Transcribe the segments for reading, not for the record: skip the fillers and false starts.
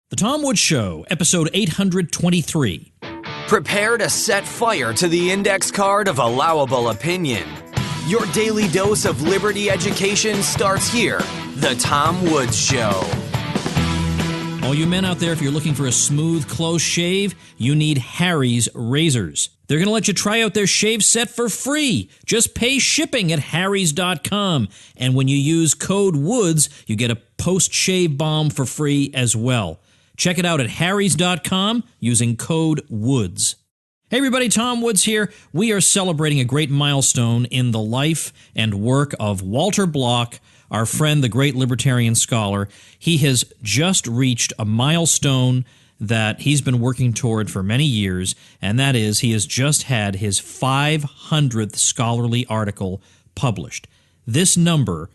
The Tom Woods Show, episode 823. Prepare to set fire to the index card of allowable opinion. Your daily dose of liberty education starts here. The Tom Woods Show. All you men out there, if you're looking for a smooth, close shave, you need Harry's razors. They're going to let you try out their shave set for free. Just pay shipping at harrys.com. And when you use code WOODS, you get a post-shave balm for free as well. Check it out at harrys.com using code WOODS. Hey everybody, Tom Woods here. We are celebrating a great milestone in the life and work of Walter Block, our friend, the great libertarian scholar. He has just reached a milestone that he's been working toward for many years, and that is he has just had his 500th scholarly article published. This number,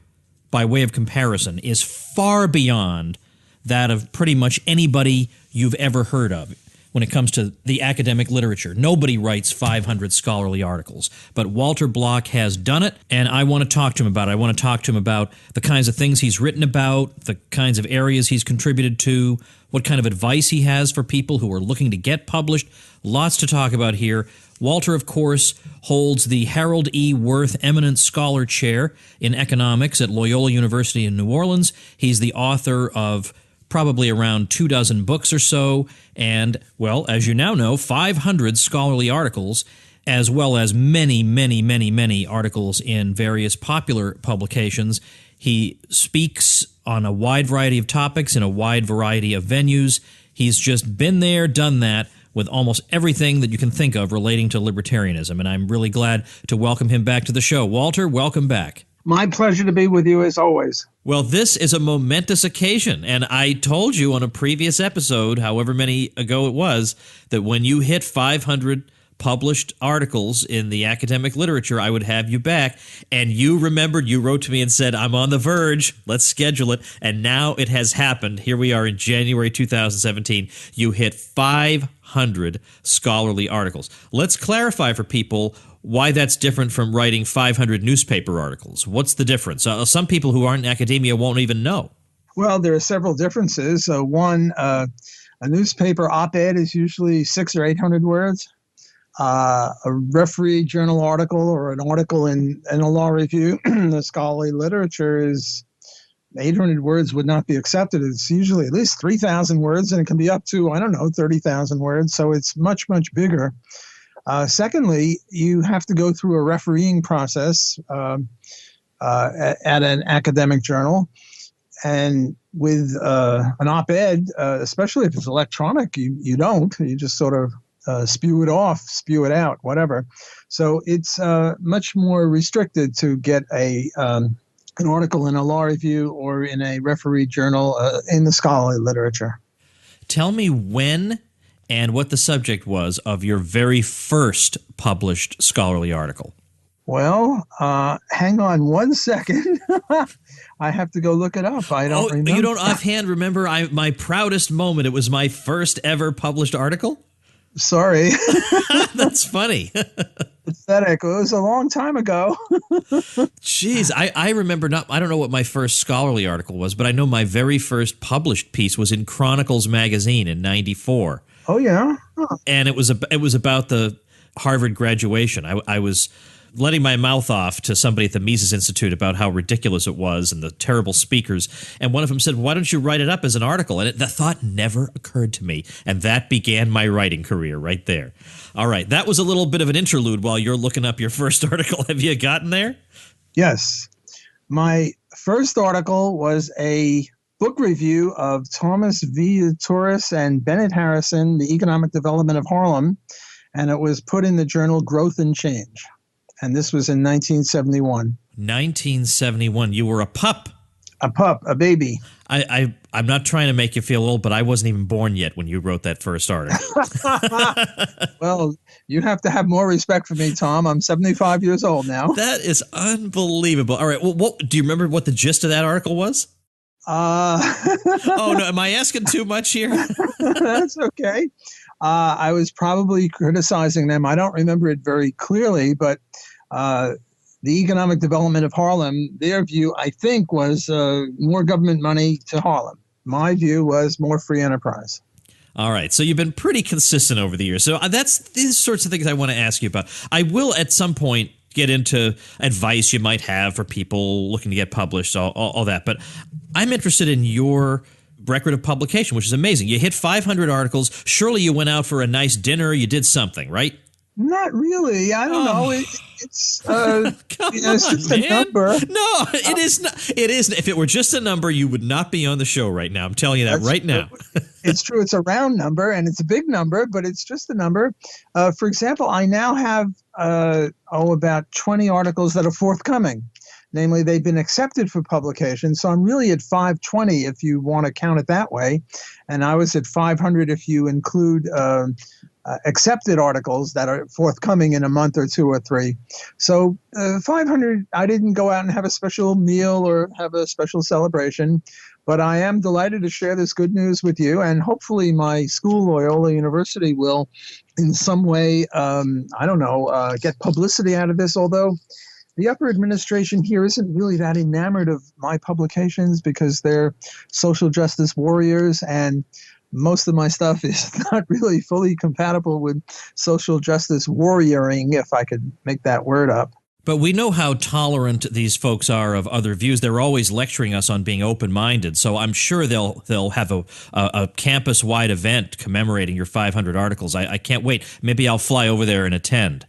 by way of comparison, is far beyond that of pretty much anybody you've ever heard of when it comes to the academic literature. Nobody writes 500 scholarly articles, but Walter Block has done it, and I want to talk to him about it. I want to talk to him about the kinds of things he's written about, the kinds of areas he's contributed to, what kind of advice he has for people who are looking to get published. Lots to talk about here. Walter, of course, holds the Harold E. Worth Eminent Scholar Chair in Economics at Loyola University in New Orleans. He's the author of probably around 24 books or so, and, well, as you now know, 500 scholarly articles, as well as many articles in various popular publications. He speaks on a wide variety of topics in a wide variety of venues. He's just been there, done that, with almost everything that you can think of relating to libertarianism, and I'm really glad to welcome him back to the show. Walter, welcome back. My pleasure to be with you as always. Well, this is a momentous occasion, and I told you on a previous episode, however many ago it was, that when you hit 500 published articles in the academic literature, I would have you back, and you remembered, you wrote to me and said, I'm on the verge, let's schedule it, and now it has happened. Here we are in January 2017. You hit 500 scholarly articles. Let's clarify for people why that's different from writing 500 newspaper articles. What's the difference? Some people who aren't in academia won't even know. Well, there are several differences. One, a newspaper op-ed is usually 600 or 800 words. A referee journal article or an article in a law review, the scholarly literature is 800 words would not be accepted. It's usually at least 3,000 words, and it can be up to, 30,000 words. So it's much, much bigger. Secondly, you have to go through a refereeing process at an academic journal. And with an op-ed, especially if it's electronic, you don't. You just sort of spew it off, spew it out, whatever. So it's much more restricted to get an article in a law review or in a referee journal in the scholarly literature. Tell me when and what the subject was of your very first published scholarly article. Well, hang on one second. I have to go look it up. I don't remember. You don't offhand remember my proudest moment? It was my first ever published article? Sorry. That's funny. Pathetic. It was a long time ago. Jeez, I remember I don't know what my first scholarly article was, but I know my very first published piece was in Chronicles magazine in '94. Oh, yeah? Huh. And it was about the Harvard graduation. I was letting my mouth off to somebody at the Mises Institute about how ridiculous it was and the terrible speakers. And one of them said, why don't you write it up as an article? And the thought never occurred to me. And that began my writing career right there. All right. That was a little bit of an interlude while you're looking up your first article. Have you gotten there? Yes. My first article was a book review of Thomas V. Torres and Bennett Harrison, The Economic Development of Harlem, and it was put in the journal Growth and Change. And this was in 1971. 1971. You were a pup. A baby. I'm not trying to make you feel old, but I wasn't even born yet when you wrote that first article. Well, you have to have more respect for me, Tom. I'm 75 years old now. That is unbelievable. All right. Well, do you remember what the gist of that article was? Oh, no. Am I asking too much here? That's okay. I was probably criticizing them. I don't remember it very clearly, but the economic development of Harlem, their view, I think, was more government money to Harlem. my view was more free enterprise. All right. So you've been pretty consistent over the years. So that's these sorts of things I want to ask you about. I will at some point get into advice you might have for people looking to get published, all that. But I'm interested in your record of publication, which is amazing. You hit 500 articles. Surely you went out for a nice dinner. You did something, right? Not really. I don't know. It's just a number. No, it is not. It is. If it were just a number, you would not be on the show right now. I'm telling you that right now. It's true. It's a round number, and it's a big number, but it's just a number. For example, I now have about 20 articles that are forthcoming. Namely, they've been accepted for publication. So I'm really at 520 if you want to count it that way. And I was at 500 if you include accepted articles that are forthcoming in a month or two or three. So 500, I didn't go out and have a special meal or have a special celebration, but I am delighted to share this good news with you. And hopefully my school, Loyola University, will in some way, get publicity out of this, although the upper administration here isn't really that enamored of my publications because they're social justice warriors, and most of my stuff is not really fully compatible with social justice warrioring, if I could make that word up. But we know how tolerant these folks are of other views. They're always lecturing us on being open-minded. So I'm sure they'll have a campus-wide event commemorating your 500 articles. I can't wait. Maybe I'll fly over there and attend.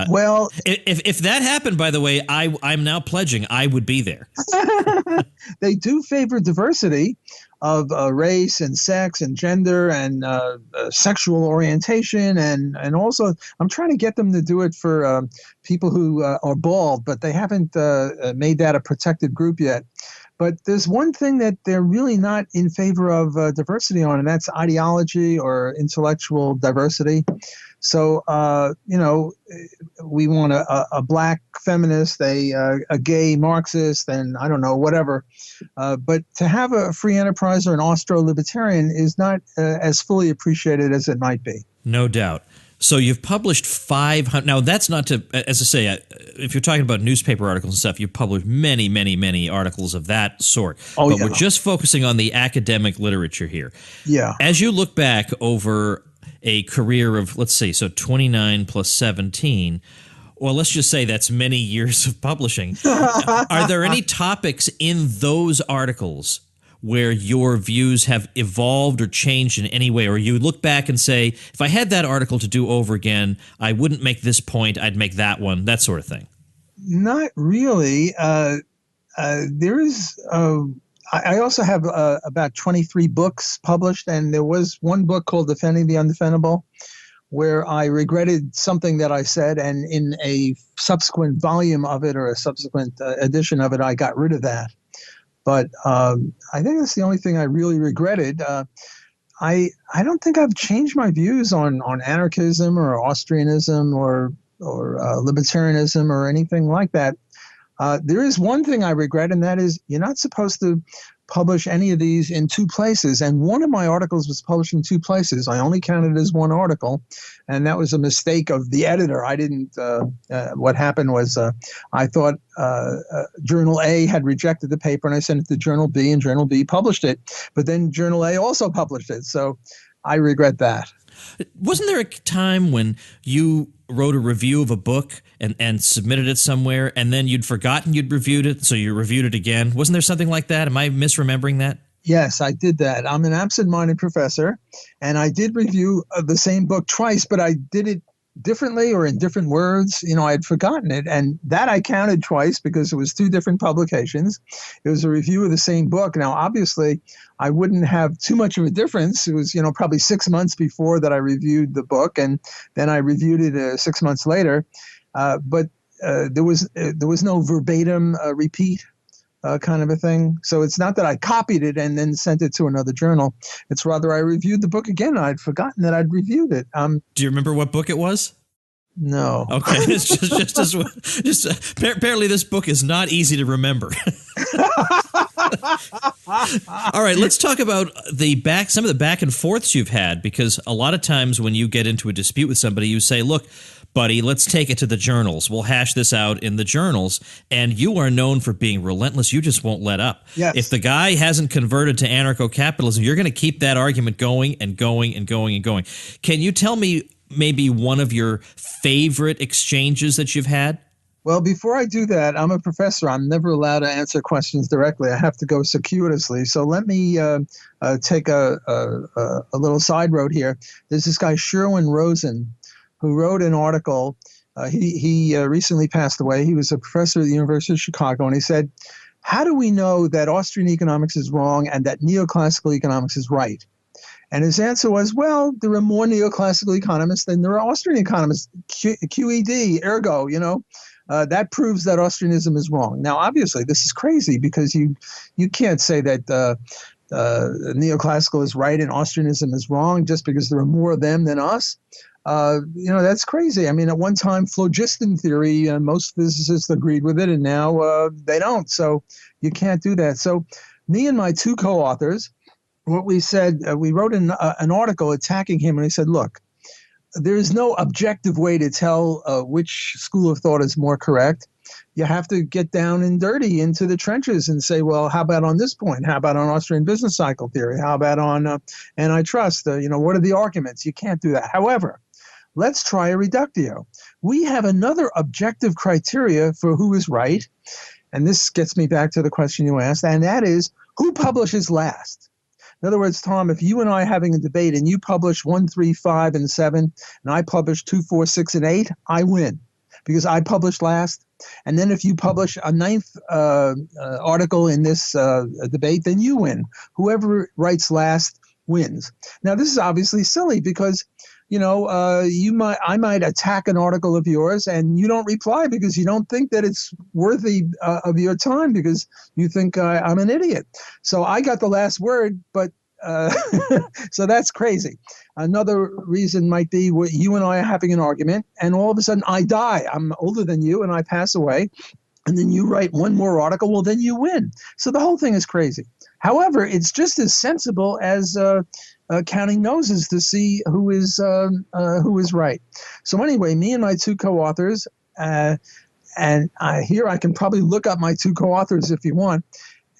Well, if that happened, by the way, I'm now pledging I would be there. They do favor diversity of race and sex and gender and sexual orientation. And also, I'm trying to get them to do it for people who are bald, but they haven't made that a protected group yet. But there's one thing that they're really not in favor of diversity on, and that's ideology or intellectual diversity. So, we want a black feminist, a gay Marxist, and I don't know, whatever. But to have a free enterprise or an Austro-libertarian is not as fully appreciated as it might be. No doubt. So you've published 500. Now, that's not to, as I say, if you're talking about newspaper articles and stuff, you've published many, many, many articles of that sort. But we're just focusing on the academic literature here. Yeah. As you look back over a career of, let's see, so 29 plus 17, well, let's just say that's many years of publishing. Are there any topics in those articles where your views have evolved or changed in any way, or you look back and say, if I had that article to do over again, I wouldn't make this point, I'd make that one, that sort of thing? Not really. There is... I also have about 23 books published, and there was one book called Defending the Undefendable, where I regretted something that I said, and in a subsequent volume of it or a subsequent edition of it, I got rid of that. But I think that's the only thing I really regretted. I don't think I've changed my views on anarchism or Austrianism or libertarianism or anything like that. There is one thing I regret, and that is you're not supposed to publish any of these in two places. And one of my articles was published in two places. I only counted it as one article, and that was a mistake of the editor. I didn't what happened was I thought Journal A had rejected the paper, and I sent it to Journal B, and Journal B published it. But then Journal A also published it. So I regret that. Wasn't there a time when you wrote a review of a book and submitted it somewhere, and then you'd forgotten you'd reviewed it, so you reviewed it again? Wasn't there something like that? Am I misremembering that? Yes, I did that. I'm an absent-minded professor, and I did review the same book twice, but I did it differently or in different words. You know, I had forgotten it, and that I counted twice because it was two different publications. It was a review of the same book. Now, obviously, I wouldn't have too much of a difference. It was, probably 6 months before that I reviewed the book, and then I reviewed it 6 months later. But there was no verbatim repeat kind of a thing. So it's not that I copied it and then sent it to another journal. It's rather I reviewed the book again, and I'd forgotten that I'd reviewed it. Do you remember what book it was? No. Okay, it's apparently this book is not easy to remember. All right, let's talk about some of the back and forths you've had, because a lot of times when you get into a dispute with somebody, you say, look, buddy, let's take it to the journals. We'll hash this out in the journals. And you are known for being relentless. You just won't let up. Yes. If the guy hasn't converted to anarcho-capitalism, you're going to keep that argument going and going and going and going. Can you tell me maybe one of your favorite exchanges that you've had? Well, before I do that, I'm a professor. I'm never allowed to answer questions directly. I have to go circuitously. So let me take a little side road here. There's this guy, Sherwin Rosen, who wrote an article. He recently passed away. He was a professor at the University of Chicago, and he said, how do we know that Austrian economics is wrong and that neoclassical economics is right? And his answer was, well, there are more neoclassical economists than there are Austrian economists. QED, ergo, that proves that Austrianism is wrong. Now, obviously, this is crazy because you can't say that neoclassical is right and Austrianism is wrong just because there are more of them than us. That's crazy. I mean, at one time, phlogiston theory, most physicists agreed with it, and now they don't. So you can't do that. So me and my two co-authors, what we said, we wrote an article attacking him, and he said, look, there is no objective way to tell which school of thought is more correct. You have to get down and dirty into the trenches and say, well, how about on this point? How about on Austrian business cycle theory? How about on antitrust? What are the arguments? You can't do that. However, let's try a reductio. We have another objective criteria for who is right, and this gets me back to the question you asked, and that is, who publishes last? In other words, Tom, if you and I are having a debate and you publish 1, 3, 5, and 7, and I publish 2, 4, 6, and 8, I win because I published last. And then if you publish a 9th article in this debate, then you win. Whoever writes last wins. Now, this is obviously silly because I might attack an article of yours and you don't reply because you don't think that it's worthy of your time because you think I'm an idiot. So I got the last word, but so that's crazy. Another reason might be you and I are having an argument and all of a sudden I die. I'm older than you and I pass away. And then you write one more article, well, then you win. So the whole thing is crazy. However, it's just as sensible as counting noses to see who is right. So anyway, me and my two co-authors, and here I can probably look up my two co-authors if you want.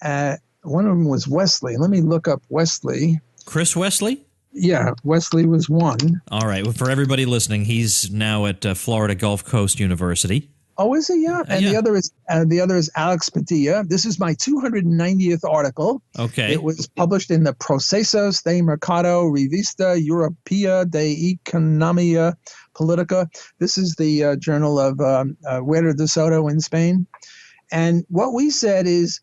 One of them was Wesley. Let me look up Wesley. Chris Wesley? Yeah, Wesley was one. All right. Well, for everybody listening, he's now at Florida Gulf Coast University. Oh, is he? Yeah. And yeah. The other is Alex Padilla. This is my 290th article. Okay. It was published in the Procesos de Mercado Revista Europea de Economía Política. This is the journal of Huerta de Soto in Spain. And what we said is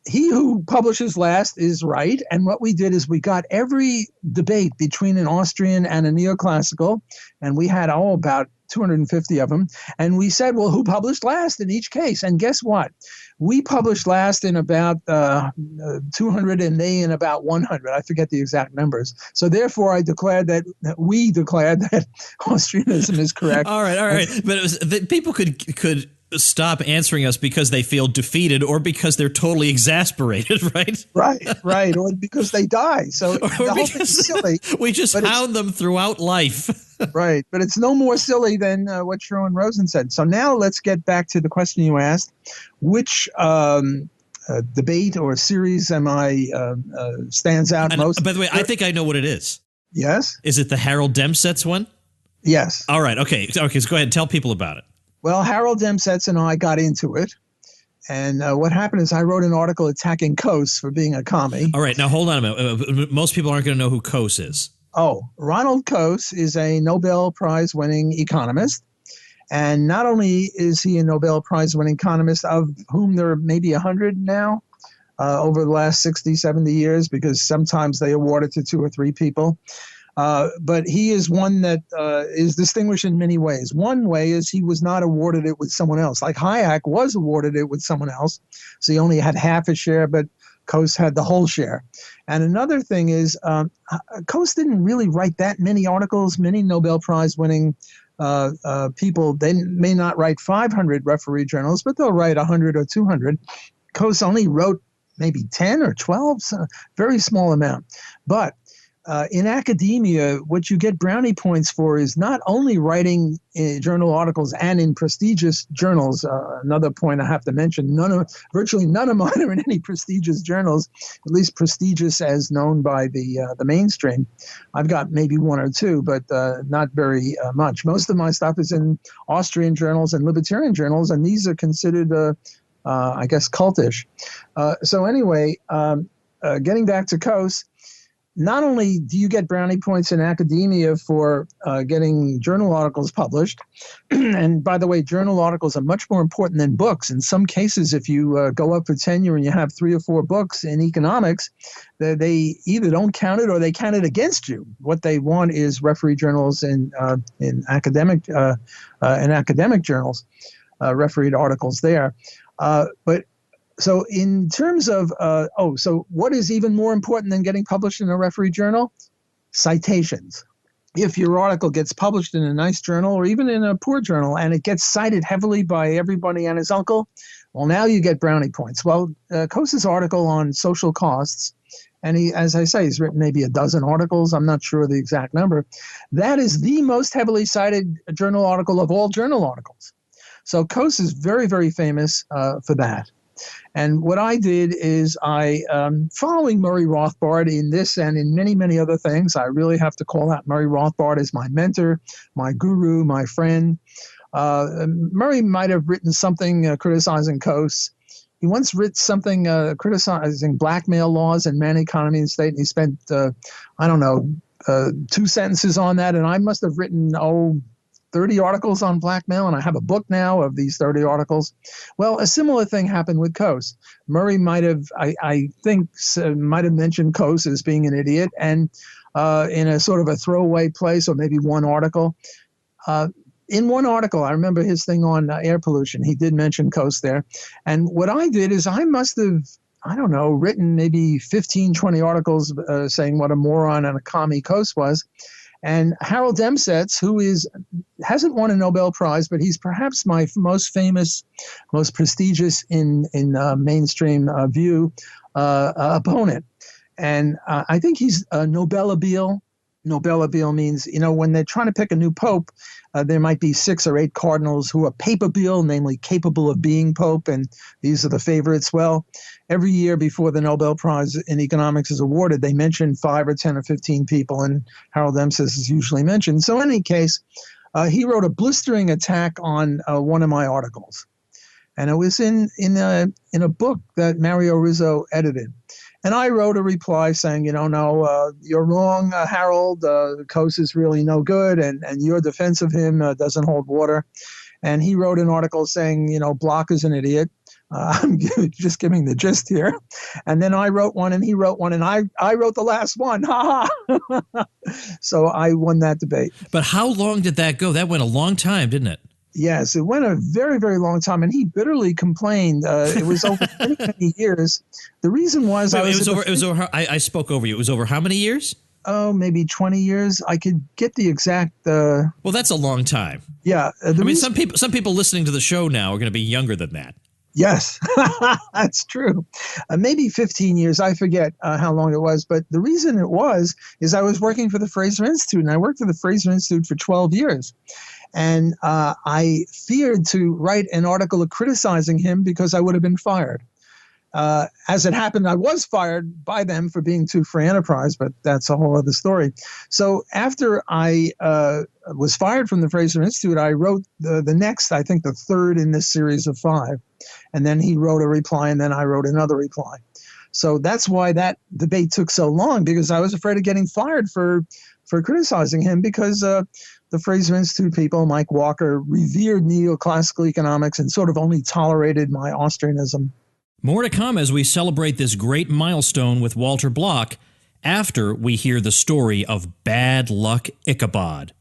he who publishes last is right. And what we did is we got every debate between an Austrian and a neoclassical, and we had about 250 of them. And we said, well, who published last in each case? And guess what? We published last in about 200 and they in about 100. I forget the exact numbers. So therefore, we declared that Austrianism is correct. All right. But it was, people could stop answering us because they feel defeated or because they're totally exasperated, right? Right. Or because they die. So the whole thing is silly. We just hound them throughout life. Right. But it's no more silly than what Sherwin Rosen said. So now let's get back to the question you asked. Which debate or series stands out most? By the way, I think I know what it is. Yes? Is it the Harold Demsetz one? Yes. All right. Okay. So go ahead and tell people about it. Well, Harold Demsetz and I got into it. And what happened is I wrote an article attacking Coase for being a commie. All right. Now, hold on a minute. Most people aren't going to know who Coase is. Oh, Ronald Coase is a Nobel Prize-winning economist. And not only is he a Nobel Prize-winning economist, of whom there are maybe 100 now over the last 60, 70 years, because sometimes they award it to 2 or 3 people. But he is one that is distinguished in many ways. One way is he was not awarded it with someone else. Like Hayek was awarded it with someone else. So he only had half a share, but Coase had the whole share. And another thing is Coase didn't really write that many articles. Many Nobel Prize winning people, they may not write 500 referee journals, but they'll write 100 or 200. Coase only wrote maybe 10 or 12, so very small amount. But in academia, what you get brownie points for is not only writing journal articles and in prestigious journals. Another point I have to mention, virtually none of mine are in any prestigious journals, at least prestigious as known by the mainstream. I've got maybe one or two, but not very much. Most of my stuff is in Austrian journals and libertarian journals, and these are considered, I guess, cultish. So anyway, getting back to Coase, not only do you get brownie points in academia for getting journal articles published, and by the way, journal articles are much more important than books. In some cases, if you go up for tenure and you have 3 or 4 books in economics, they either don't count it or they count it against you. What they want is referee journals in academic journals, refereed articles there. But so in terms of, so what is even more important than getting published in a referee journal? Citations. If your article gets published in a nice journal or even in a poor journal and it gets cited heavily by everybody and his uncle, well, now you get brownie points. Well, Coase's article on social costs, and he, as I say, he's written maybe a dozen articles. I'm not sure the exact number. That is the most heavily cited journal article of all journal articles. So Coase is very, very famous for that. And what I did is following Murray Rothbard in this and in many, many other things, I really have to call out Murray Rothbard as my mentor, my guru, my friend. Murray might have written something criticizing Coase. He once wrote something criticizing blackmail laws and man economy and state, and he spent, 2 sentences on that, and I must have written, 30 articles on blackmail, and I have a book now of these 30 articles. Well, a similar thing happened with Coase. Murray might have, I think, might have mentioned Coase as being an idiot, and in a sort of a throwaway place, or maybe one article. In one article, I remember his thing on air pollution. He did mention Coase there. And what I did is I must have, written maybe 15, 20 articles saying what a moron and a commie Coase was. And Harold Demsetz, who hasn't won a Nobel Prize, but he's perhaps my most famous, most prestigious in mainstream view opponent. And I think he's a Nobelabile. Nobelabile means, when they're trying to pick a new pope, there might be 6 or 8 cardinals who are papabile, namely capable of being pope, and these are the favorites. Well, every year before the Nobel Prize in economics is awarded, they mention 5 or 10 or 15 people, and Harold Demsetz is usually mentioned. So in any case, he wrote a blistering attack on one of my articles, and it was in a book that Mario Rizzo edited. And I wrote a reply saying, no, you're wrong, Harold. Coase is really no good, and your defense of him doesn't hold water. And he wrote an article saying, Block is an idiot. I'm just giving the gist here. And then I wrote one, and he wrote one, and I wrote the last one. Ha ha! So I won that debate. But how long did that go? That went a long time, didn't it? Yes, it went a very, very long time, and he bitterly complained. It was over many, many years. The reason was it was over. I spoke over you. It was over how many years? Oh, maybe 20 years. I could get the exact. Well, that's a long time. Yeah, some people listening to the show now are going to be younger than that. Yes, that's true. Maybe 15 years. I forget how long it was. But the reason it was is I was working for the Fraser Institute, and I worked for the Fraser Institute for 12 years. And I feared to write an article criticizing him because I would have been fired. As it happened, I was fired by them for being too free enterprise, but that's a whole other story. So after I was fired from the Fraser Institute, I wrote the next, I think the third in this series of 5. And then he wrote a reply, and then I wrote another reply. So that's why that debate took so long, because I was afraid of getting fired for criticizing him, because the Fraser Institute people, Mike Walker, revered neoclassical economics and sort of only tolerated my Austrianism. More to come as we celebrate this great milestone with Walter Block after we hear the story of Bad Luck Ichabod.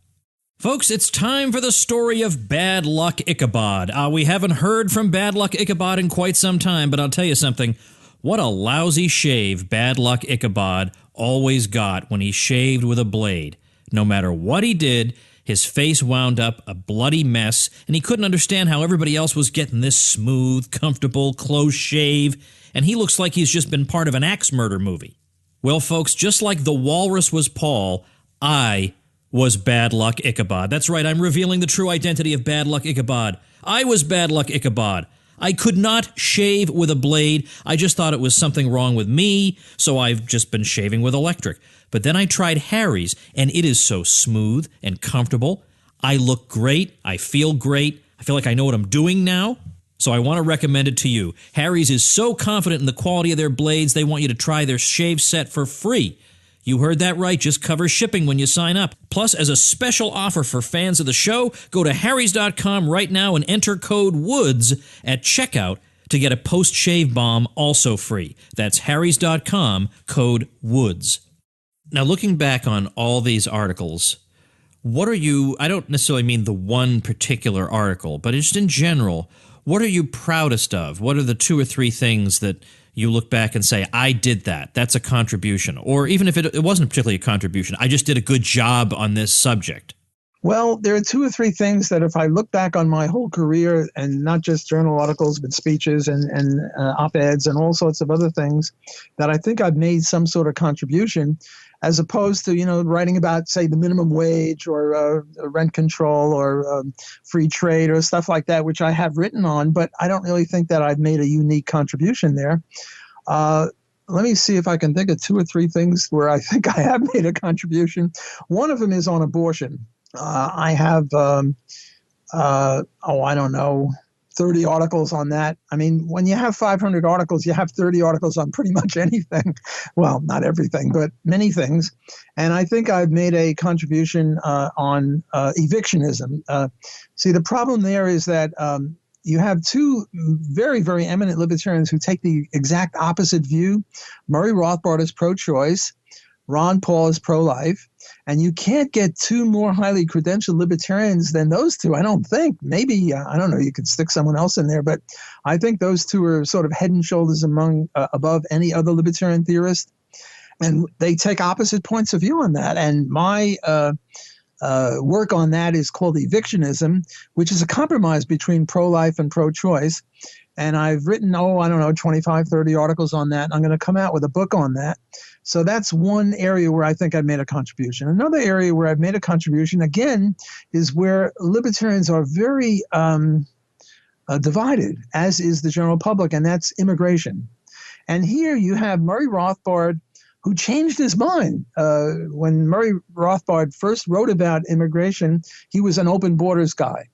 Folks, it's time for the story of Bad Luck Ichabod. We haven't heard from Bad Luck Ichabod in quite some time, but I'll tell you something. What a lousy shave Bad Luck Ichabod always got when he shaved with a blade. No matter what he did, His face wound up a bloody mess, and he couldn't understand how everybody else was getting this smooth, comfortable, close shave, and he looks like he's just been part of an axe murder movie. Well, folks, just like the walrus was Paul, I was Bad Luck Ichabod. That's right, I'm revealing the true identity of Bad Luck Ichabod. I was Bad Luck Ichabod. I could not shave with a blade. I just thought it was something wrong with me, so I've just been shaving with electric. But then I tried Harry's, and it is so smooth and comfortable. I look great. I feel great. I feel like I know what I'm doing now. So I want to recommend it to you. Harry's is so confident in the quality of their blades, they want you to try their shave set for free. You heard that right, just cover shipping when you sign up. Plus, as a special offer for fans of the show, go to harrys.com right now and enter code WOODS at checkout to get a post-shave balm also free. That's harrys.com, code WOODS. Now, looking back on all these articles, what are you, I don't necessarily mean the one particular article, but just in general, what are you proudest of? What are the 2 or 3 things that you look back and say, I did that, that's a contribution? Or even if it wasn't particularly a contribution, I just did a good job on this subject. Well, there are 2 or 3 things that if I look back on my whole career, and not just journal articles, but speeches and op-eds and all sorts of other things, that I think I've made some sort of contribution, as opposed to, writing about, say, the minimum wage or rent control or free trade or stuff like that, which I have written on, but I don't really think that I've made a unique contribution there. Let me see if I can think of 2 or 3 things where I think I have made a contribution. One of them is on abortion. I have, I don't know, 30 articles on that. I mean, when you have 500 articles, you have 30 articles on pretty much anything. Well, not everything, but many things. And I think I've made a contribution on evictionism. See, the problem there is that you have 2 very, very eminent libertarians who take the exact opposite view. Murray Rothbard is pro-choice. Ron Paul is pro-life. And you can't get 2 more highly credentialed libertarians than those 2, I don't think. Maybe, I don't know, you could stick someone else in there, but I think those 2 are sort of head and shoulders above any other libertarian theorist. And they take opposite points of view on that. And my work on that is called evictionism, which is a compromise between pro-life and pro-choice. And I've written, 25, 30 articles on that. I'm going to come out with a book on that. So that's one area where I think I've made a contribution. Another area where I've made a contribution, again, is where libertarians are very divided, as is the general public, and that's immigration. And here you have Murray Rothbard, who changed his mind. When Murray Rothbard first wrote about immigration, he was an open borders guy.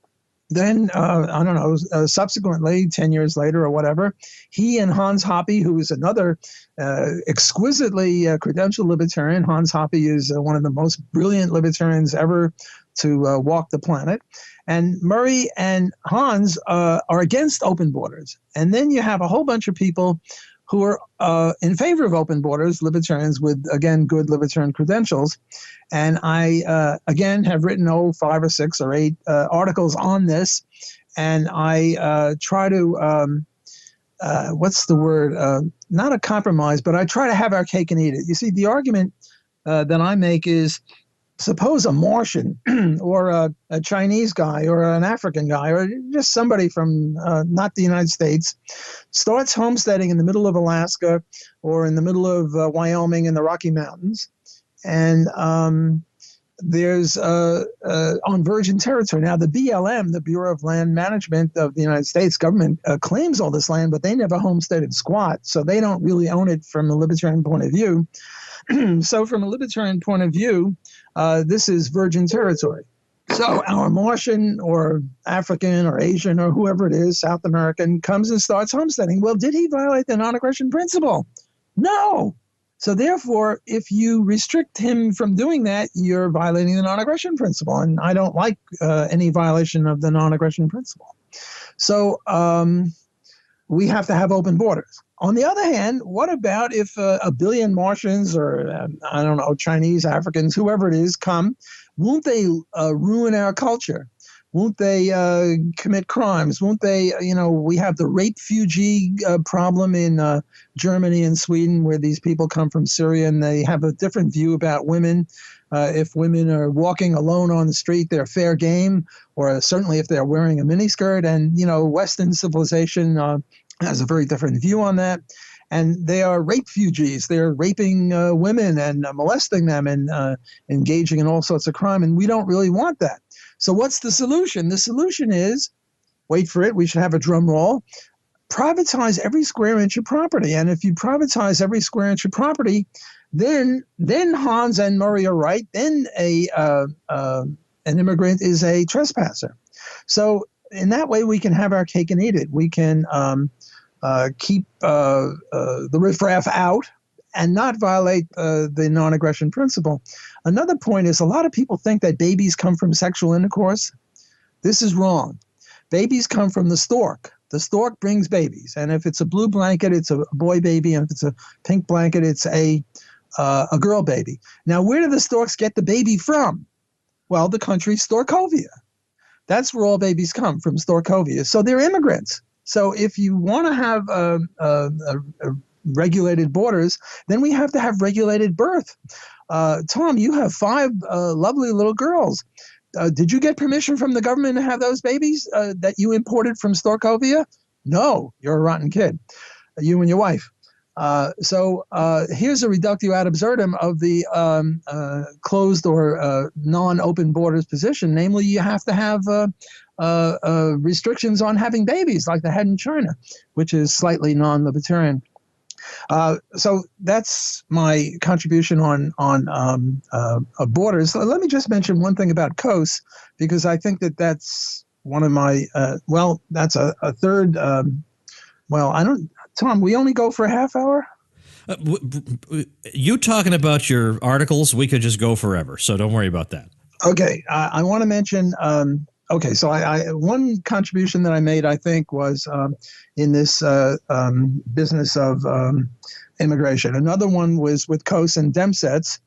Then, subsequently, 10 years later or whatever, he and Hans Hoppe, who is another exquisitely credentialed libertarian. Hans Hoppe is one of the most brilliant libertarians ever to walk the planet. And Murray and Hans are against open borders. And then you have a whole bunch of people who are in favor of open borders, libertarians with, again, good libertarian credentials. And I, again, have written, 5 or 6 or 8 articles on this. And I try to, not a compromise, but I try to have our cake and eat it. You see, the argument that I make is, suppose a Martian or a Chinese guy or an African guy or just somebody from not the United States starts homesteading in the middle of Alaska or in the middle of Wyoming in the Rocky Mountains. And there's on virgin territory. Now, the BLM, the Bureau of Land Management of the United States government, claims all this land, but they never homesteaded squat. So they don't really own it from a libertarian point of view. So from a libertarian point of view, this is virgin territory. So our Martian or African or Asian or whoever it is, South American, comes and starts homesteading. Well, did he violate the non-aggression principle? No. So therefore, if you restrict him from doing that, you're violating the non-aggression principle. And I don't like any violation of the non-aggression principle. So we have to have open borders. On the other hand, what about if a billion Martians or, Chinese, Africans, whoever it is, come? Won't they ruin our culture? Won't they commit crimes? Won't they, we have the rape refugee problem in Germany and Sweden, where these people come from Syria, and they have a different view about women. If women are walking alone on the street, they're fair game, or certainly if they're wearing a miniskirt. And, Western civilization has a very different view on that. And they are rape refugees. They're raping women and molesting them and engaging in all sorts of crime. And we don't really want that. So what's the solution? The solution is, wait for it, we should have a drum roll, privatize every square inch of property. And if you privatize every square inch of property, then Hans and Murray are right. Then an immigrant is a trespasser. So in that way, we can have our cake and eat it. We can keep the riffraff out and not violate the non-aggression principle. Another point is, a lot of people think that babies come from sexual intercourse. This is wrong. Babies come from the stork. The stork brings babies. And if it's a blue blanket, it's a boy baby. And if it's a pink blanket, it's a girl baby. Now, where do the storks get the baby from? Well, the country Storkovia. That's where all babies come, from Storkovia. So they're immigrants. So if you want to have regulated borders, then we have to have regulated birth. Tom, you have 5 lovely little girls. Did you get permission from the government to have those babies that you imported from Storkovia? No, you're a rotten kid, you and your wife. So here's a reductio ad absurdum of the closed or non-open borders position. Namely, you have to have restrictions on having babies like they had in China, which is slightly non-libertarian. So that's my contribution on borders. Let me just mention one thing about COAS, because I think that's one of my, that's a third, Tom, we only go for a half hour? You talking about your articles, we could just go forever, so don't worry about that. Okay, I want to mention, so I one contribution that I made, I think, was in this business of immigration. Another one was with Coase and Demsetz.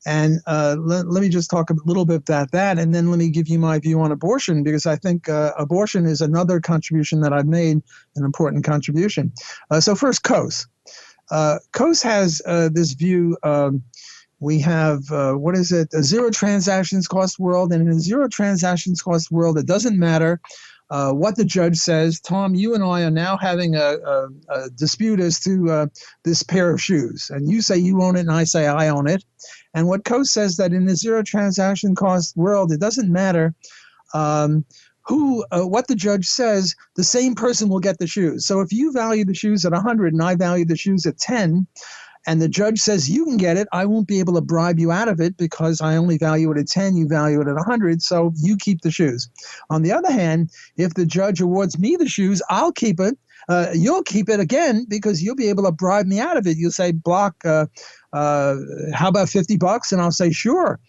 And let me just talk a little bit about that, and then let me give you my view on abortion, because I think abortion is another contribution that I've made, an important contribution. So first, Coase. Coase has this view. We have, a zero transactions cost world. And in a zero transactions cost world, it doesn't matter what the judge says. Tom, you and I are now having a dispute as to this pair of shoes. And you say you own it, and I say I own it. And what Coase says that in the zero transaction cost world, it doesn't matter what the judge says, the same person will get the shoes. So if you value the shoes at 100 and I value the shoes at 10, and the judge says you can get it, I won't be able to bribe you out of it because I only value it at 10, you value it at 100, so you keep the shoes. On the other hand, if the judge awards me the shoes, I'll keep it. You'll keep it again because you'll be able to bribe me out of it. You'll say, Block, how about $50? And I'll say, sure,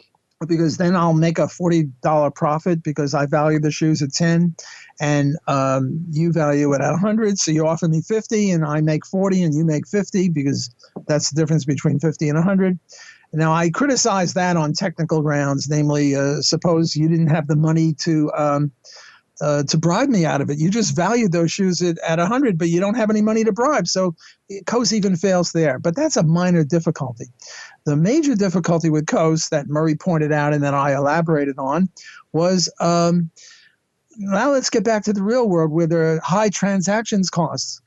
because then I'll make a $40 profit because I value the shoes at 10 and you value it at 100. So you offer me 50 and I make 40 and you make 50 because that's the difference between 50 and 100. Now, I criticize that on technical grounds, namely, suppose you didn't have the money to bribe me out of it. You just valued those shoes at 100, but you don't have any money to bribe. So Coase even fails there. But that's a minor difficulty. The major difficulty with Coase that Murray pointed out and that I elaborated on was, now let's get back to the real world where there are high transactions costs.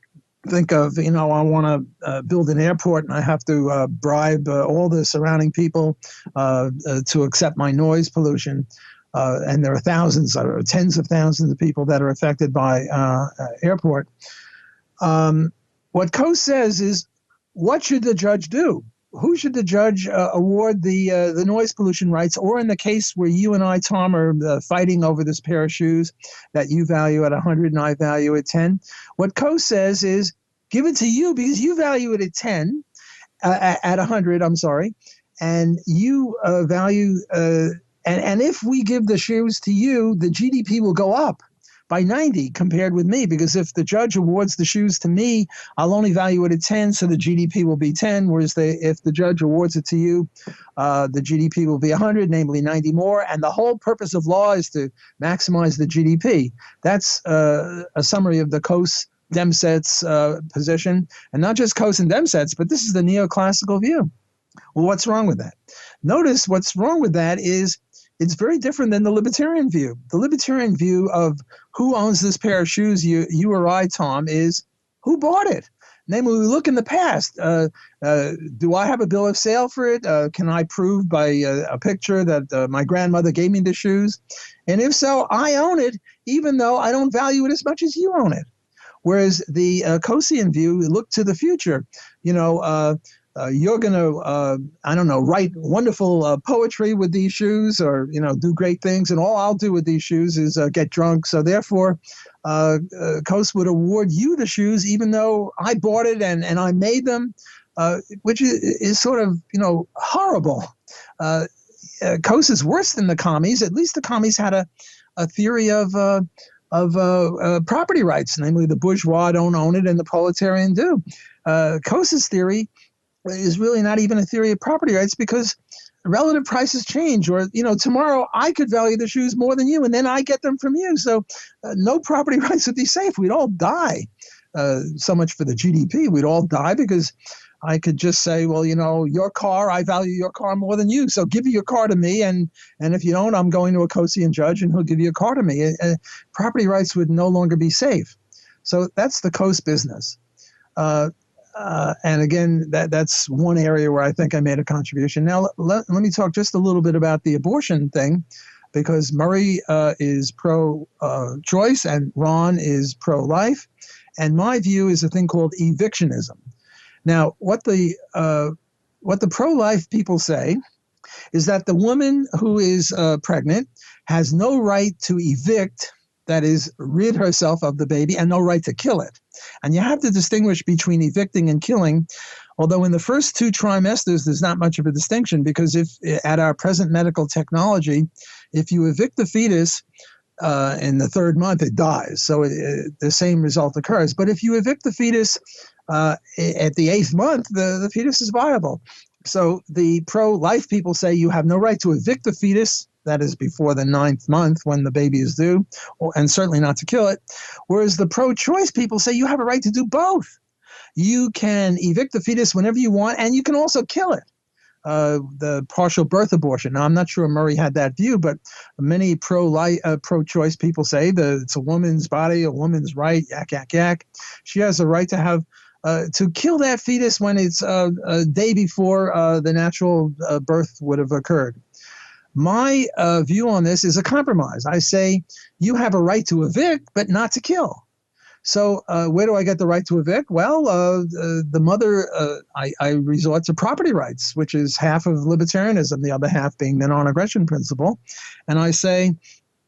Think of, I want to build an airport and I have to bribe all the surrounding people to accept my noise pollution. And there are thousands or tens of thousands of people that are affected by airport. What Coase says is, what should the judge do? Who should the judge award the noise pollution rights? Or in the case where you and I, Tom, are fighting over this pair of shoes that you value at 100 and I value at 10, what Coase says is, give it to you because you value it at 10, at 100, I'm sorry, and you value... And if we give the shoes to you, the GDP will go up. by 90 compared with me, because if the judge awards the shoes to me, I'll only value it at 10, so the GDP will be 10, whereas if the judge awards it to you, the GDP will be 100, namely 90 more, and the whole purpose of law is to maximize the GDP. That's a summary of the Coase Demsetz position, and not just Coase and Demsetz, but this is the neoclassical view. Well, what's wrong with that? Notice what's wrong with that is it's very different than the libertarian view. The libertarian view of who owns this pair of shoes, you or I, Tom, is who bought it. Namely, we look in the past. Do I have a bill of sale for it? Can I prove by a picture that my grandmother gave me the shoes? And if so, I own it, even though I don't value it as much as you own it. Whereas the Coasean view, look to the future. You're going to, write wonderful poetry with these shoes, or, do great things. And all I'll do with these shoes is get drunk. So therefore, Coase would award you the shoes, even though I bought it and I made them, which is sort of, horrible. Coase is worse than the commies. At least the commies had a theory of property rights. Namely, the bourgeois don't own it and the proletarian do. Coase's theory is really not even a theory of property rights, because relative prices change, or tomorrow I could value the shoes more than you, and then I get them from you. So no property rights would be safe. We'd all die. So much for the GDP. We'd all die because I could just say, well, your car, I value your car more than you, so give your car to me, and if you don't, I'm going to a Coasean judge and he'll give you a car to me. Property rights would no longer be safe. So that's the Coase business. And again, that's one area where I think I made a contribution. Now, let me talk just a little bit about the abortion thing, because Murray is pro-choice and Ron is pro-life. And my view is a thing called evictionism. Now, what the pro-life people say is that the woman who is pregnant has no right to evict, that is, rid herself of the baby, and no right to kill it. And you have to distinguish between evicting and killing, although in the first 2 trimesters, there's not much of a distinction, because if at our present medical technology, if you evict the fetus in the 3rd month, it dies. So the same result occurs. But if you evict the fetus at the 8th month, the fetus is viable. So the pro-life people say you have no right to evict the fetus, that is before the 9th month when the baby is due, and certainly not to kill it. Whereas the pro-choice people say you have a right to do both. You can evict the fetus whenever you want, and you can also kill it. The partial birth abortion. Now, I'm not sure Murray had that view, but many pro-choice people say that it's a woman's body, a woman's right, yak, yak, yak. She has a right to have to kill that fetus when it's a day before the natural birth would have occurred. My view on this is a compromise. I say you have a right to evict, but not to kill. So where do I get the right to evict? Well, the mother, I resort to property rights, which is half of libertarianism, the other half being the non-aggression principle. And I say,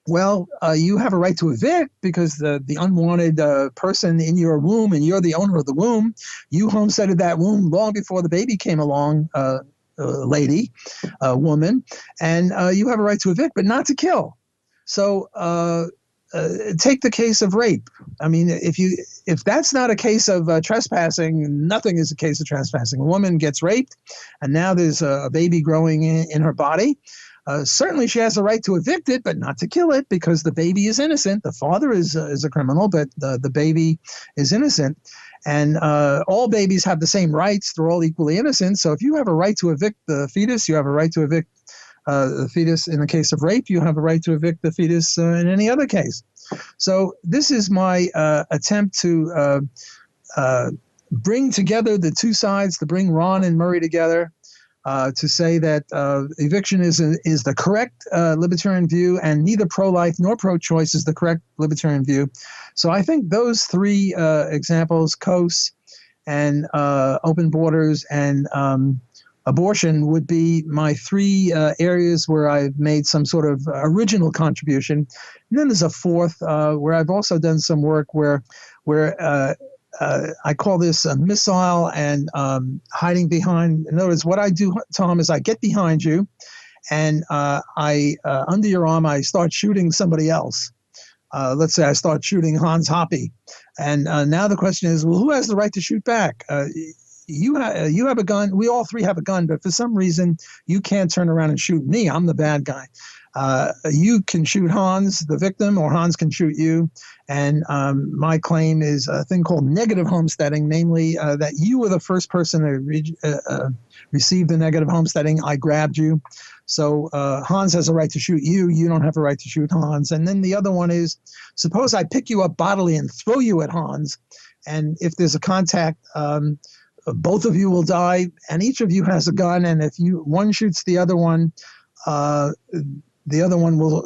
well, you have a right to evict because the unwanted person in your womb, and you're the owner of the womb, you homesteaded that womb long before the baby came along, woman, and you have a right to evict, but not to kill. So take the case of rape. I mean, if that's not a case of trespassing, nothing is a case of trespassing. A woman gets raped, and now there's a baby growing in her body. Certainly she has a right to evict it, but not to kill it, because the baby is innocent. The father is a criminal, but the baby is innocent. And all babies have the same rights. They're all equally innocent. So if you have a right to evict the fetus, you have a right to evict the fetus in the case of rape. You have a right to evict the fetus in any other case. So this is my attempt to bring together the two sides, to bring Ron and Murray together, to say that eviction is the correct libertarian view, and neither pro-life nor pro-choice is the correct libertarian view. So I think those 3 examples, Coase and open borders and abortion, would be my 3 areas where I've made some sort of original contribution. And then there's a 4th where I've also done some work where I call this a missile and hiding behind. In other words, what I do, Tom, is I get behind you, and I under your arm, I start shooting somebody else. let's say I start shooting Hans Hoppe, and now the question is, well, who has the right to shoot back? You have a gun. We all three have a gun, but for some reason you can't turn around and shoot me. I'm the bad guy. You can shoot Hans, the victim, or Hans can shoot you. And my claim is a thing called negative homesteading, namely that you were the first person to receive the negative homesteading. I grabbed you. So Hans has a right to shoot you. You don't have a right to shoot Hans. And then the other one is, suppose I pick you up bodily and throw you at Hans. And if there's a contact, both of you will die, and each of you has a gun. And if one shoots the other one will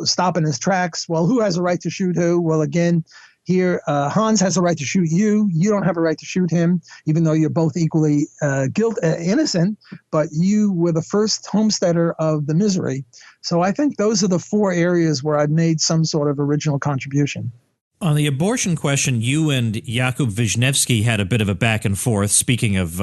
stop in his tracks. Well, who has a right to shoot who? Well, again, here, Hans has a right to shoot you. You don't have a right to shoot him, even though you're both equally innocent, but you were the first homesteader of the misery. So I think those are the four areas where I've made some sort of original contribution. On the abortion question, you and Jakub Wisniewski had a bit of a back and forth, speaking of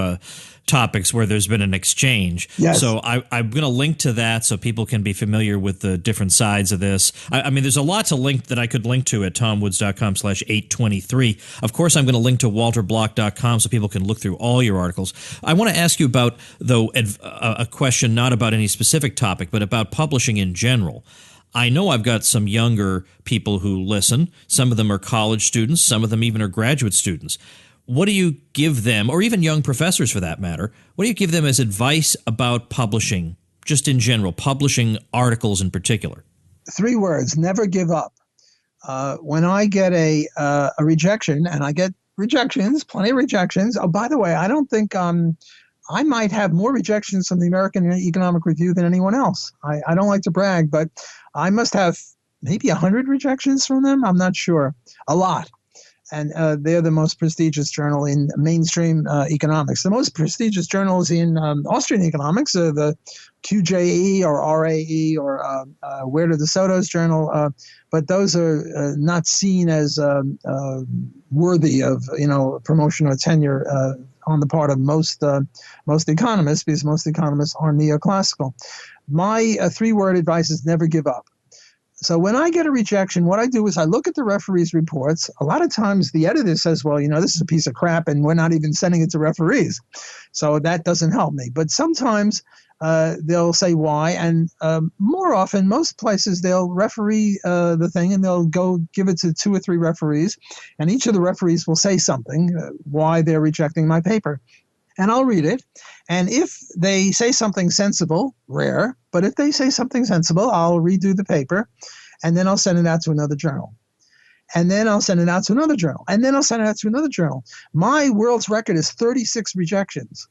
topics where there's been an exchange. Yes. So I'm going to link to that so people can be familiar with the different sides of this. I mean, there's a lot to link that I could link to at tomwoods.com/823. Of course, I'm going to link to walterblock.com so people can look through all your articles. I want to ask you about, though, a question not about any specific topic, but about publishing in general. I know I've got some younger people who listen. Some of them are college students. Some of them even are graduate students. What do you give them, or even young professors for that matter, what do you give them as advice about publishing, just in general, publishing articles in particular? 3 words: never give up. When I get a rejection, and I get rejections, plenty of rejections. Oh, by the way, I don't think I might have more rejections from the American Economic Review than anyone else. I don't like to brag, but I must have maybe 100 rejections from them. I'm not sure. A lot. And they're the most prestigious journal in mainstream economics. The most prestigious journals in Austrian economics are the QJE or RAE or Where to the Soto's journal. But those are not seen as worthy of promotion or tenure on the part of most economists, because most economists are neoclassical. My 3-word advice is never give up. So when I get a rejection, what I do is I look at the referees' reports. A lot of times the editor says, well, this is a piece of crap and we're not even sending it to referees. So that doesn't help me. But sometimes they'll say why. And more often, most places, they'll referee the thing and they'll go give it to 2 or 3 referees. And each of the referees will say something, why they're rejecting my paper. And I'll read it. And if they say something sensible, rare, but if they say something sensible, I'll redo the paper, and then I'll send it out to another journal. And then I'll send it out to another journal. And then I'll send it out to another journal. My world's record is 36 rejections.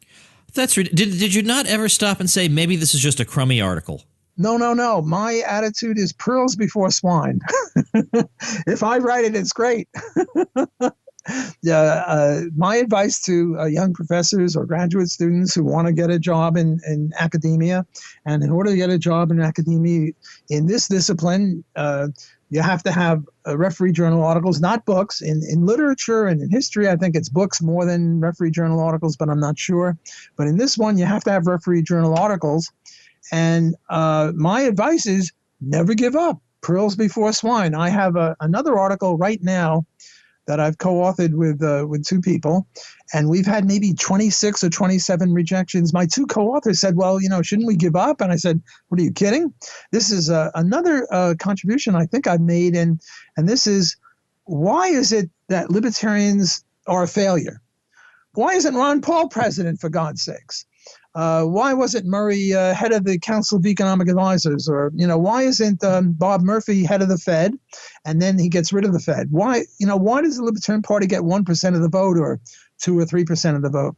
Did you not ever stop and say, maybe this is just a crummy article? No. My attitude is pearls before swine. If I write it, it's great. My advice to young professors or graduate students who want to get a job in academia, and in order to get a job in academia in this discipline, you have to have referee journal articles, not books. In literature and in history, I think it's books more than referee journal articles, but I'm not sure. But in this one, you have to have referee journal articles. And my advice is never give up. Pearls before swine. I have another article right now that I've co-authored with 2 people, and we've had maybe 26 or 27 rejections. My 2 co-authors said, well, shouldn't we give up? And I said, what are you kidding? This is another contribution I think I've made, and this is, why is it that libertarians are a failure? Why isn't Ron Paul president, for God's sakes? Why wasn't Murray head of the Council of Economic Advisors? Or, why isn't Bob Murphy head of the Fed, and then he gets rid of the Fed? Why does the Libertarian Party get 1% of the vote or 2 or 3% of the vote?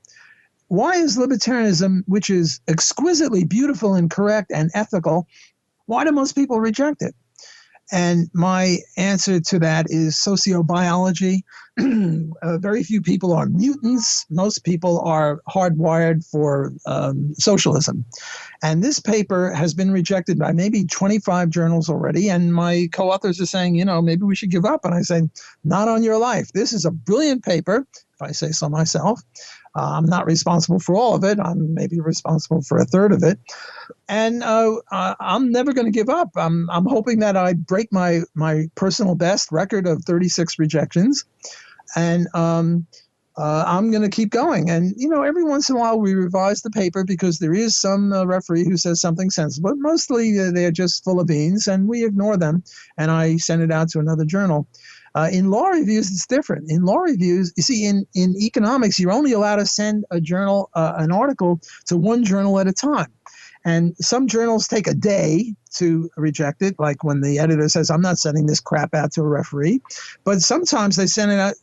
Why is libertarianism, which is exquisitely beautiful and correct and ethical, why do most people reject it? And my answer to that is sociobiology. Very few people are mutants. Most people are hardwired for socialism. And this paper has been rejected by maybe 25 journals already. And my co-authors are saying, maybe we should give up. And I say, not on your life. This is a brilliant paper. if I say so myself. I'm not responsible for all of it. I'm maybe responsible for a third of it. And I'm never going to give up. I'm hoping that I break my personal best record of 36 rejections. And I'm going to keep going. And, every once in a while we revise the paper because there is some referee who says something sensible. But mostly they're just full of beans, and we ignore them. And I send it out to another journal. In law reviews, it's different. In law reviews, you see, in economics, you're only allowed to send a journal, an article, to one journal at a time. And some journals take a day to reject it, like when the editor says, I'm not sending this crap out to a referee. But sometimes they send it out,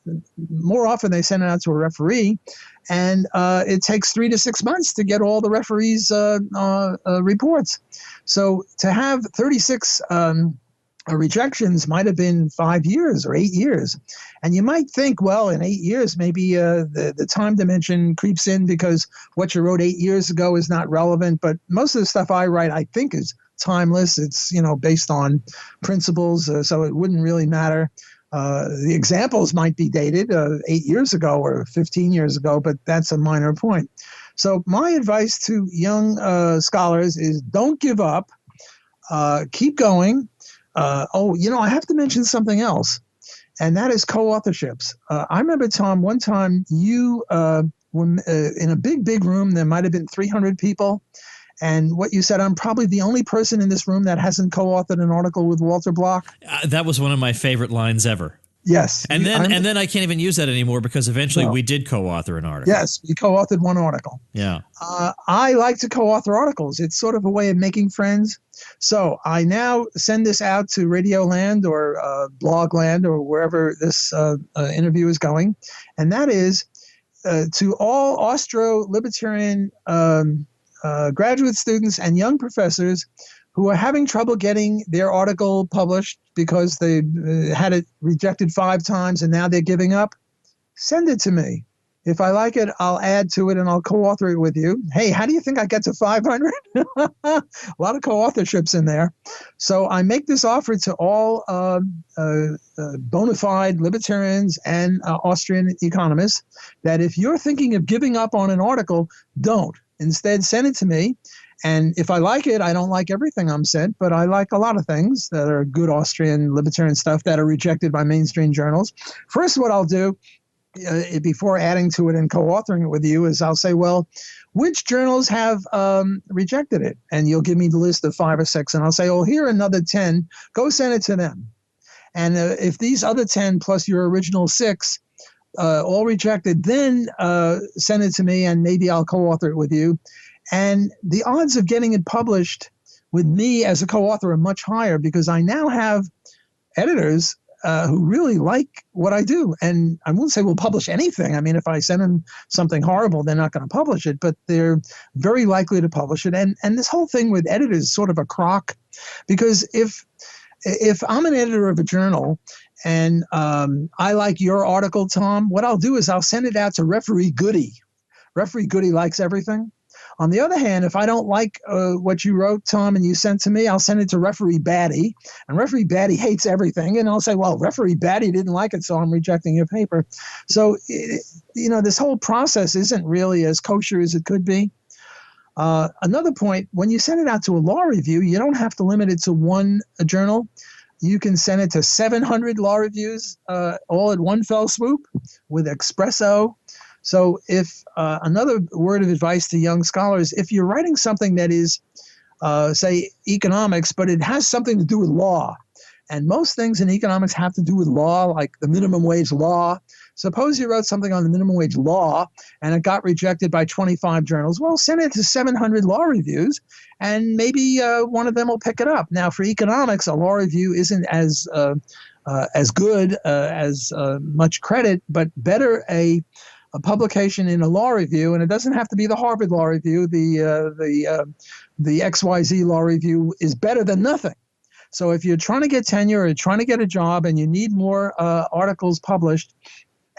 more often they send it out to a referee, and it takes 3 to 6 months to get all the referees' reports. So to have 36 rejections might have been 5 years or 8 years. And you might think, well, in 8 years, maybe the time dimension creeps in because what you wrote 8 years ago is not relevant. But most of the stuff I write, I think, is timeless. It's, based on principles, so it wouldn't really matter. The examples might be dated 8 years ago or 15 years ago, but that's a minor point. So my advice to young scholars is don't give up. Keep going. I have to mention something else, and that is co-authorships. I remember, Tom, one time you were in a big room. There might have been 300 people. And what you said, I'm probably the only person in this room that hasn't co-authored an article with Walter Block. That was one of my favorite lines ever. Yes. And then I can't even use that anymore because eventually we did co-author an article. Yes, we co-authored one article. Yeah. I like to co-author articles. It's sort of a way of making friends. So I now send this out to Radioland or Blogland or wherever this interview is going. And that is to all Austro-Libertarian graduate students and young professors who are having trouble getting their article published because they had it rejected 5 times and now they're giving up. Send it to me. If I like it, I'll add to it and I'll co-author it with you. Hey, how do you think I get to 500? A lot of co-authorships in there. So I make this offer to all bona fide libertarians and Austrian economists that if you're thinking of giving up on an article, don't. Instead, send it to me. And if I like it, I don't like everything I'm sent, but I like a lot of things that are good Austrian libertarian stuff that are rejected by mainstream journals. First, what I'll do before adding to it and co-authoring it with you is I'll say, well, which journals have rejected it? And you'll give me the list of 5 or 6. And I'll say, oh, here are another 10. Go send it to them. And if these other 10 plus your original 6 all rejected, then send it to me and maybe I'll co-author it with you. And the odds of getting it published with me as a co-author are much higher because I now have editors who really like what I do. And I won't say we'll publish anything. I mean, if I send them something horrible, they're not going to publish it, but they're very likely to publish it. And this whole thing with editors is sort of a crock because if I'm an editor of a journal and I like your article, Tom, what I'll do is I'll send it out to Referee Goody. Referee Goody likes everything. On the other hand, if I don't like what you wrote, Tom, and you sent to me, I'll send it to Referee Batty. And Referee Batty hates everything. And I'll say, well, Referee Batty didn't like it, so I'm rejecting your paper. So, this whole process isn't really as kosher as it could be. Another point, when you send it out to a law review, you don't have to limit it to one journal. You can send it to 700 law reviews all at one fell swoop with espresso. So if another word of advice to young scholars, if you're writing something that is, say, economics, but it has something to do with law, and most things in economics have to do with law, like the minimum wage law. Suppose you wrote something on the minimum wage law and it got rejected by 25 journals. Well, send it to 700 law reviews and maybe one of them will pick it up. Now, for economics, a law review isn't as good, as much credit, but better a publication in a law review, and it doesn't have to be the Harvard Law Review. The XYZ Law Review is better than nothing. So if you're trying to get tenure or trying to get a job and you need more articles published,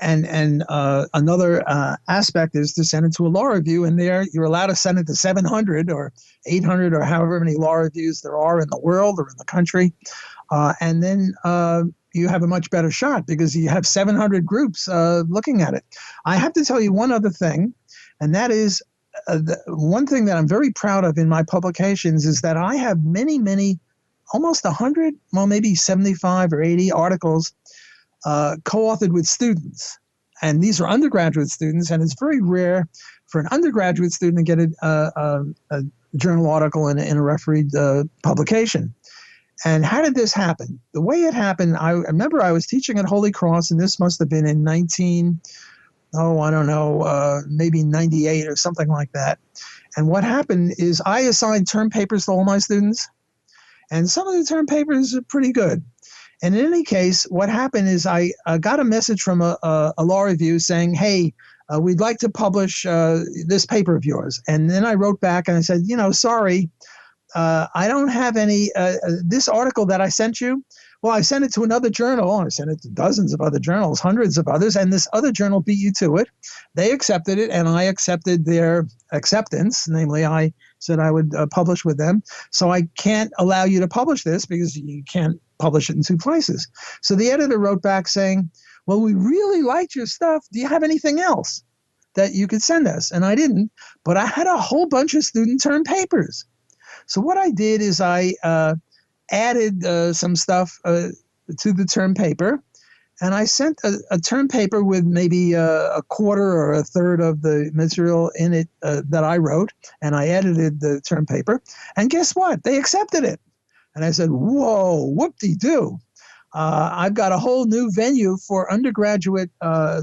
Another aspect is to send it to a law review, and there you're allowed to send it to 700 or 800 or however many law reviews there are in the world or in the country. And then you have a much better shot because you have 700 groups looking at it. I have to tell you one other thing, and that is one thing that I'm very proud of in my publications is that I have many, almost 100, well, maybe 75 or 80 articles co-authored with students. And these are undergraduate students, and it's very rare for an undergraduate student to get a journal article in a refereed publication. And how did this happen? The way it happened, I remember I was teaching at Holy Cross, and this must have been in maybe 98 or something like that. And what happened is I assigned term papers to all my students, and some of the term papers are pretty good. And in any case, what happened is I got a message from a law review saying, hey, we'd like to publish this paper of yours. And then I wrote back and I said, sorry, I don't have any, this article that I sent you, well, I sent it to another journal. I sent it to dozens of other journals, hundreds of others, and this other journal beat you to it. They accepted it, and I accepted their acceptance. Namely, I said I would publish with them. So I can't allow you to publish this because you can't publish it in two places. So the editor wrote back saying, well, we really liked your stuff. Do you have anything else that you could send us? And I didn't, but I had a whole bunch of student term papers. So what I did is I added some stuff to the term paper, and I sent a term paper with maybe a quarter or a third of the material in it that I wrote, and I edited the term paper. And guess what? They accepted it. And I said, whoa, whoop-de-doo. I've got a whole new venue for undergraduate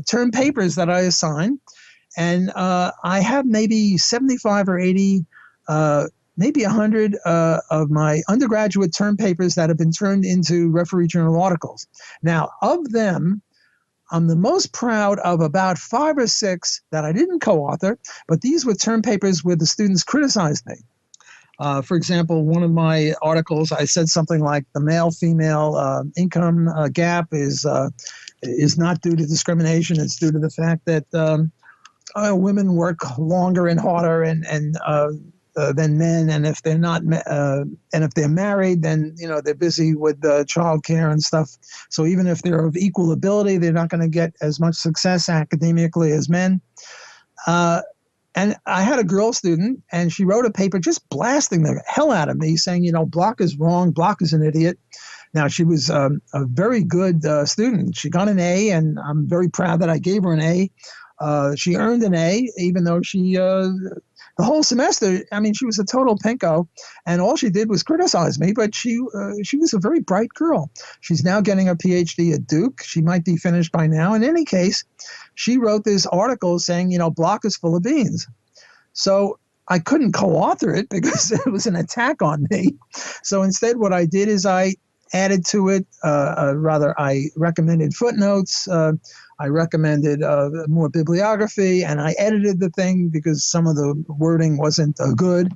term papers that I assign. And I have maybe 75 or 80, maybe 100 of my undergraduate term papers that have been turned into referee journal articles. Now, of them, I'm the most proud of about 5 or 6 that I didn't co-author, but these were term papers where the students criticized me. For example, one of my articles, I said something like the male-female income gap is not due to discrimination. It's due to the fact that women work longer and harder than men, and if they're not, and if they're married, then they're busy with childcare and stuff. So even if they're of equal ability, they're not going to get as much success academically as men. And I had a girl student, and she wrote a paper just blasting the hell out of me, saying, Block is wrong, Block is an idiot. Now, she was a very good student. She got an A, and I'm very proud that I gave her an A. She earned an A, even though she, the whole semester, she was a total pinko, and all she did was criticize me, but she was a very bright girl. She's now getting a PhD at Duke. She might be finished by now. In any case, she wrote this article saying, Block is full of beans. So I couldn't co-author it because it was an attack on me. So instead, what I did is I added to it, I recommended footnotes, I recommended more bibliography, and I edited the thing because some of the wording wasn't good.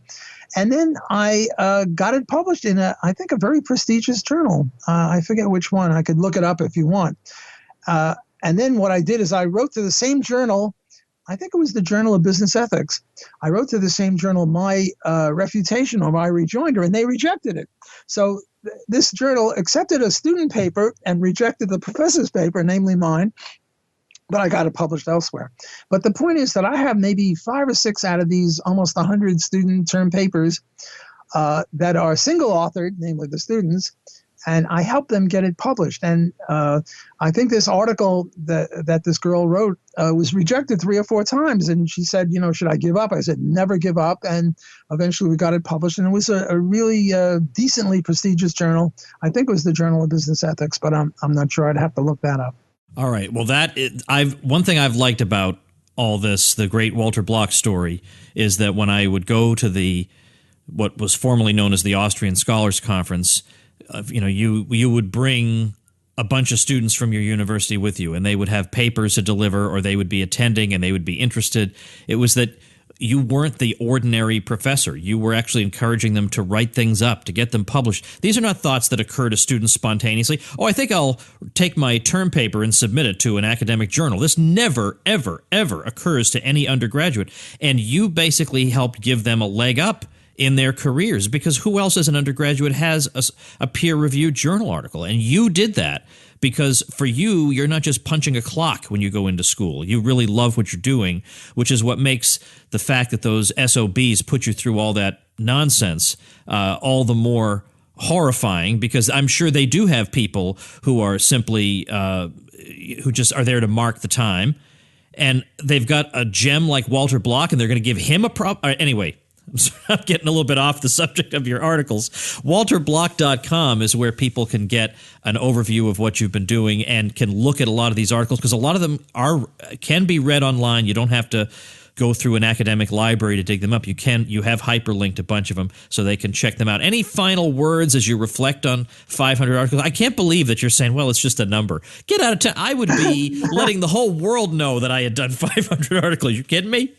And then I got it published in I think a very prestigious journal. I forget which one. I could look it up if you want. And then what I did is I wrote to the same journal. I think it was the Journal of Business Ethics. I wrote to the same journal my refutation or my rejoinder, and they rejected it. So this journal accepted a student paper and rejected the professor's paper, namely mine, but I got it published elsewhere. But the point is that I have maybe 5 or 6 out of these almost 100 student term papers that are single-authored, namely the students, and I helped them get it published. And I think this article that this girl wrote was rejected 3 or 4 times. And she said, should I give up? I said, never give up. And eventually we got it published. And it was a really decently prestigious journal. I think it was the Journal of Business Ethics, but I'm not sure. I'd have to look that up. All right. Well, one thing I've liked about all this, the great Walter Block story, is that when I would go to what was formerly known as the Austrian Scholars Conference, you would bring a bunch of students from your university with you, and they would have papers to deliver, or they would be attending and they would be interested. It was that you weren't the ordinary professor. You were actually encouraging them to write things up, to get them published. These are not thoughts that occur to students spontaneously. Oh, I think I'll take my term paper and submit it to an academic journal. This never, ever, ever occurs to any undergraduate. And you basically helped give them a leg up in their careers, because who else as an undergraduate has a peer-reviewed journal article? And you did that. Because for you, you're not just punching a clock when you go into school. You really love what you're doing, which is what makes the fact that those SOBs put you through all that nonsense all the more horrifying, because I'm sure they do have people who are simply who just are there to mark the time. And they've got a gem like Walter Block, and they're going to give him a prop. Anyway, I'm getting a little bit off the subject of your articles. WalterBlock.com is where people can get an overview of what you've been doing and can look at a lot of these articles, because a lot of them can be read online. You don't have to go through an academic library to dig them up. You have hyperlinked a bunch of them so they can check them out. Any final words as you reflect on 500 articles? I can't believe that you're saying, well, it's just a number. Get out of town. I would be letting the whole world know that I had done 500 articles. You kidding me?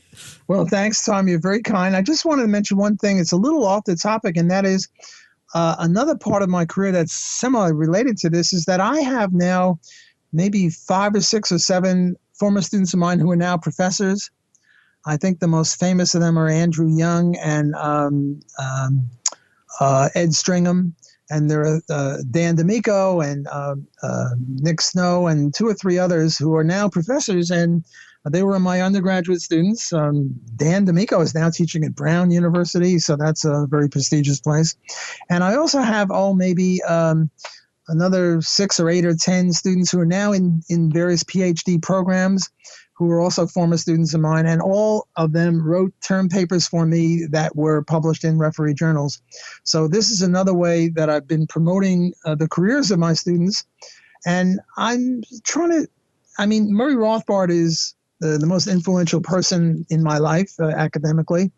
Well, thanks, Tom. You're very kind. I just wanted to mention one thing. It's a little off the topic, and that is another part of my career that's similarly related to this is that I have now maybe 5 or 6 or 7 former students of mine who are now professors. I think the most famous of them are Andrew Young and Ed Stringham, and there are Dan D'Amico and Nick Snow and 2 or 3 others who are now professors, and they were my undergraduate students. Dan D'Amico is now teaching at Brown University, so that's a very prestigious place. And I also have, maybe another 6 or 8 or 10 students who are now in various PhD programs who are also former students of mine, and all of them wrote term papers for me that were published in referee journals. So this is another way that I've been promoting the careers of my students. And I'm trying to, Murray Rothbard is the most influential person in my life academically.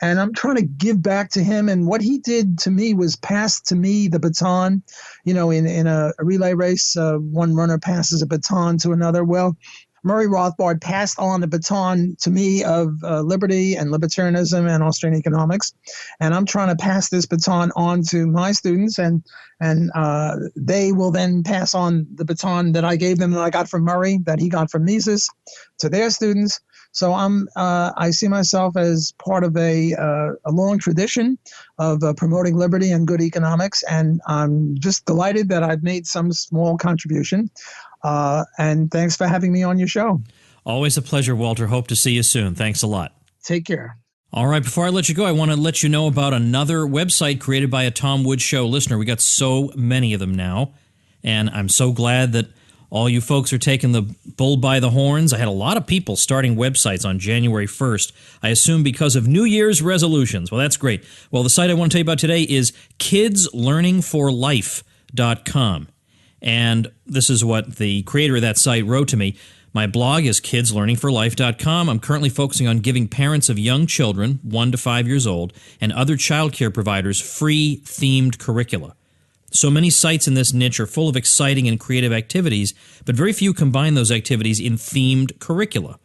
And I'm trying to give back to him. And what he did to me was pass to me the baton. In a relay race, one runner passes a baton to another. Well, Murray Rothbard passed on the baton to me of liberty and libertarianism and Austrian economics. And I'm trying to pass this baton on to my students, and they will then pass on the baton that I gave them, that I got from Murray, that he got from Mises, to their students. So I see myself as part of a long tradition of promoting liberty and good economics, and I'm just delighted that I've made some small contribution. And thanks for having me on your show. Always a pleasure, Walter. Hope to see you soon. Thanks a lot. Take care. All right, before I let you go, I want to let you know about another website created by a Tom Woods Show listener. We got so many of them now, and I'm so glad that all you folks are taking the bull by the horns. I had a lot of people starting websites on January 1st, I assume because of New Year's resolutions. Well, that's great. Well, the site I want to tell you about today is kidslearningforlife.com. And this is what the creator of that site wrote to me. My blog is kidslearningforlife.com. I'm currently focusing on giving parents of young children, 1 to 5 years old, and other child care providers free themed curricula. So many sites in this niche are full of exciting and creative activities, but very few combine those activities in themed curricula.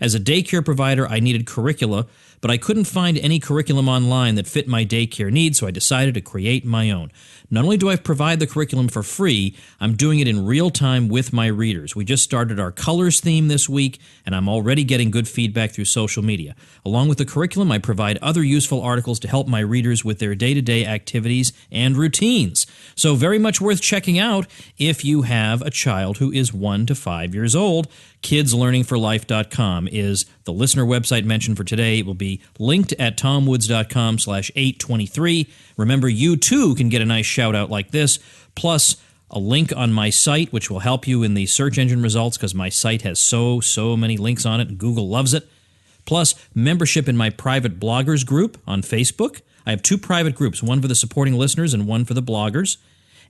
As a daycare provider, I needed curricula, but I couldn't find any curriculum online that fit my daycare needs, so I decided to create my own. Not only do I provide the curriculum for free, I'm doing it in real time with my readers. We just started our colors theme this week, and I'm already getting good feedback through social media. Along with the curriculum, I provide other useful articles to help my readers with their day-to-day activities and routines. So very much worth checking out if you have a child who is 1 to 5 years old. kidslearningforlife.com is the listener website mentioned for today. It will be linked at tomwoods.com/823. Remember, you too can get a nice shout out like this, plus a link on my site, which will help you in the search engine results because my site has so many links on it and Google loves it. Plus, membership in my private bloggers group on Facebook. I have 2 private groups, one for the supporting listeners and one for the bloggers.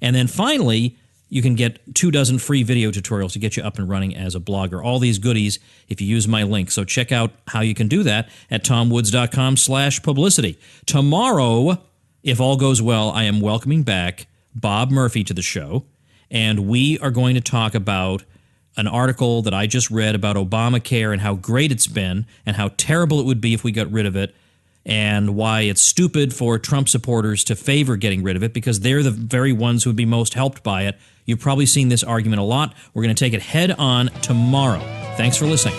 And then finally, you can get 24 free video tutorials to get you up and running as a blogger. All these goodies if you use my link. So check out how you can do that at tomwoods.com/publicity. Tomorrow, if all goes well, I am welcoming back Bob Murphy to the show, and we are going to talk about an article that I just read about Obamacare and how great it's been and how terrible it would be if we got rid of it, and why it's stupid for Trump supporters to favor getting rid of it because they're the very ones who would be most helped by it. You've probably seen this argument a lot. We're going to take it head on tomorrow. Thanks for listening.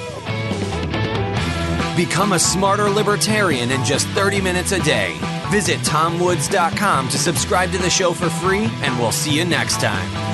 Become a smarter libertarian in just 30 minutes a day. Visit TomWoods.com to subscribe to the show for free, and we'll see you next time.